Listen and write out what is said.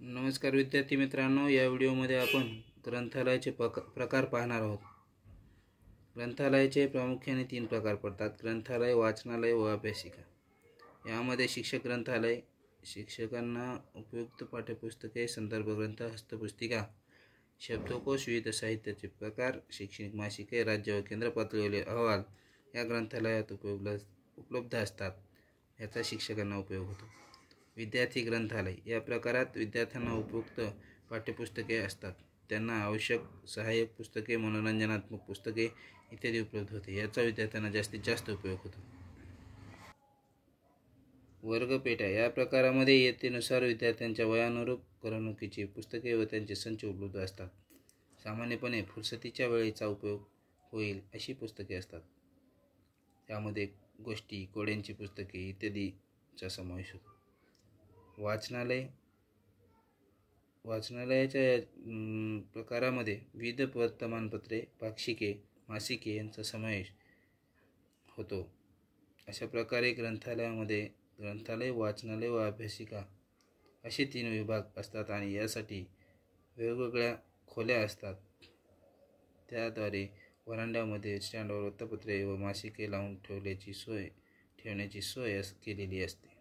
नमस्कार विद्यार्थी मित्रांनो, या व्हिडिओमध्ये आपण ग्रंथालयाचे प्रकार पाहणार आहोत। ग्रंथालयाचे प्रामुख्याने 3 प्रकार पडतात: ग्रंथालय, वाचनालय व अभ्यासिका। यामध्ये शिक्षक ग्रंथालय शिक्षकांना उपयुक्त पाठ्यपुस्तके, संदर्भ ग्रंथ, हस्तपुस्तिका, शब्दकोश, विविध साहित्याचे प्रकार, शैक्षणिक मासिके, राज्य व केंद्र पातळीवरील अहवाल या ग्रंथालयात उपलब्ध असतात। याचा शिक्षकांना उपयोग होतो। विद्यार्थी ग्रंथालय या प्रकारात विद्यार्थ्यांना उपयुक्त पाठ्यपुस्तके असतात। त्यांना आवश्यक सहाय्यक पुस्तके, मनोरंजनात्मक पुस्तके इत्यादी उपलब्ध होते। याचा विद्यार्थ्यांना जास्तीत जास्त उपयोग होतो। वर्गपेट्या या प्रकारामध्ये इयत्तेनुसार विद्यार्थ्यांच्या वयानुरूप करमणुकीची पुस्तके व त्यांचे संच उपलब्ध असतात। सामान्यपणे फुरसतीच्या वेळेचा उपयोग होईल अशी पुस्तके असतात। त्यामध्ये गोष्टी, कोड्यांची पुस्तके इत्यादीचा समावेश होतो। वाचनालयाच्या प्रकारामध्ये विविध वर्तमानपत्रे, पाक्षिके, मासिके यांचा समावेश होतो। अशा प्रकारे ग्रंथालयामध्ये ग्रंथालय, वाचनालय व अभ्यासिका असे 3 विभाग असतात आणि यासाठी वेगवेगळ्या खोल्या असतात। त्याद्वारे व्हरांड्यामध्ये स्टँडवर वृत्तपत्रे व मासिके लावून ठेवण्याची सोय केलेली असते।